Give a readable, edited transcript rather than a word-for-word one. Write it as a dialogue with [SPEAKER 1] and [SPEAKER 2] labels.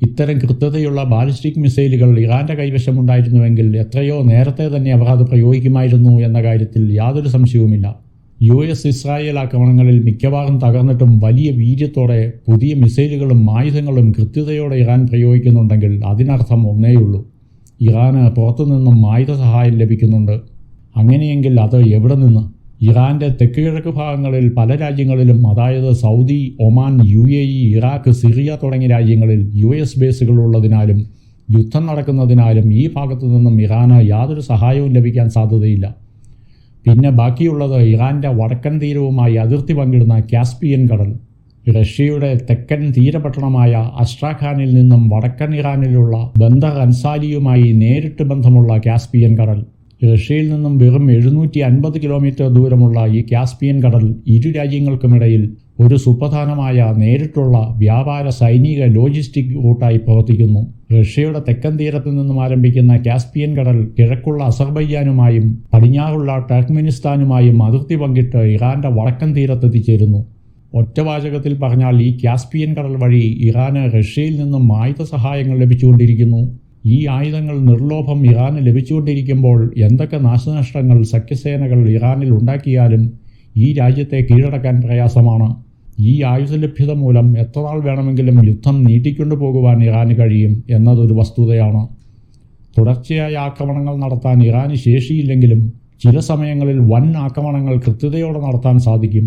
[SPEAKER 1] ഇത്തരം കൃത്യതയുള്ള ബാലിസ്റ്റിക് മിസൈലുകൾ ഇറാൻ്റെ കൈവശമുണ്ടായിരുന്നുവെങ്കിൽ എത്രയോ നേരത്തെ തന്നെ അവർ അത് പ്രയോഗിക്കുമായിരുന്നു എന്ന കാര്യത്തിൽ യാതൊരു സംശയവുമില്ല. US-ഇസ്രായേൽ ആക്രമണങ്ങളിൽ മിക്കവാറും തകർന്നിട്ടും വലിയ വീര്യത്തോടെ പുതിയ മിസൈലുകളും ആയുധങ്ങളും കൃത്യതയോടെ ഇറാൻ പ്രയോഗിക്കുന്നുണ്ടെങ്കിൽ അതിനർത്ഥം ഒന്നേയുള്ളൂ: ഇറാന് പുറത്തുനിന്നും ആയുധ സഹായം ലഭിക്കുന്നുണ്ട്. അങ്ങനെയെങ്കിൽ അത് എവിടെ നിന്ന്? ഇറാൻ്റെ തെക്ക് കിഴക്ക് ഭാഗങ്ങളിൽ പല രാജ്യങ്ങളിലും, അതായത് Saudi, Oman, UAE, Iraq, Syria തുടങ്ങിയ രാജ്യങ്ങളിൽ US ബേസുകൾ ഉള്ളതിനാലും യുദ്ധം നടക്കുന്നതിനാലും ഈ ഭാഗത്തു നിന്നും ഇറാന് യാതൊരു സഹായവും ലഭിക്കാൻ സാധ്യതയില്ല. പിന്നെ ബാക്കിയുള്ളത് ഇറാൻ്റെ വടക്കൻ തീരവുമായി അതിർത്തി പങ്കിടുന്ന കാസ്പിയൻ കടൽ. റഷ്യയുടെ തെക്കൻ തീരപട്ടണമായ അസ്ട്രാഖാനിൽ നിന്നും വടക്കൻ ഇറാനിലുള്ള ബന്ദർ അൻസാരിയുമായി നേരിട്ട് ബന്ധമുള്ള കാസ്പിയൻ കടൽ. റഷ്യയിൽ നിന്നും വെറും 750 കിലോമീറ്റർ ദൂരമുള്ള ഈ കാസ്പിയൻ കടൽ ഇരു രാജ്യങ്ങൾക്കുമിടയിൽ ഒരു സുപ്രധാനമായ നേരിട്ടുള്ള വ്യാപാര, സൈനിക, ലോജിസ്റ്റിക് റൂട്ടായി പ്രവർത്തിക്കുന്നു. റഷ്യയുടെ തെക്കൻ തീരത്തു നിന്നും ആരംഭിക്കുന്ന കാസ്പിയൻ കടൽ കിഴക്കുള്ള അസർബൈജാനുമായും പടിഞ്ഞാറുള്ള ടർക്ക്മെനിസ്ഥാനുമായും അതിർത്തി പങ്കിട്ട് ഇറാൻ്റെ വടക്കൻ തീരത്തെത്തിച്ചേരുന്നു. ഒറ്റവാചകത്തിൽ പറഞ്ഞാൽ ഈ കാസ്പിയൻ കടൽ വഴി ഇറാന് റഷ്യയിൽ നിന്നും ആയുധ സഹായങ്ങൾ ലഭിച്ചുകൊണ്ടിരിക്കുന്നു. ഈ ആയുധങ്ങൾ നിർലോഭം ഇറാന് ലഭിച്ചുകൊണ്ടിരിക്കുമ്പോൾ എന്തൊക്കെ നാശനഷ്ടങ്ങൾ സഖ്യസേനകൾ ഇറാനിൽ ഉണ്ടാക്കിയാലും ഈ രാജ്യത്തെ കീഴടക്കാൻ പ്രയാസമാണ്. ഈ ആയുധ ലഭ്യത മൂലം എത്ര നാൾ വേണമെങ്കിലും യുദ്ധം നീട്ടിക്കൊണ്ടു പോകുവാൻ ഇറാന് കഴിയും എന്നതൊരു വസ്തുതയാണ്. തുടർച്ചയായ ആക്രമണങ്ങൾ നടത്താൻ ഇറാന് ശേഷിയില്ലെങ്കിലും ചില സമയങ്ങളിൽ വൻ ആക്രമണങ്ങൾ കൃത്യതയോടെ നടത്താൻ സാധിക്കും.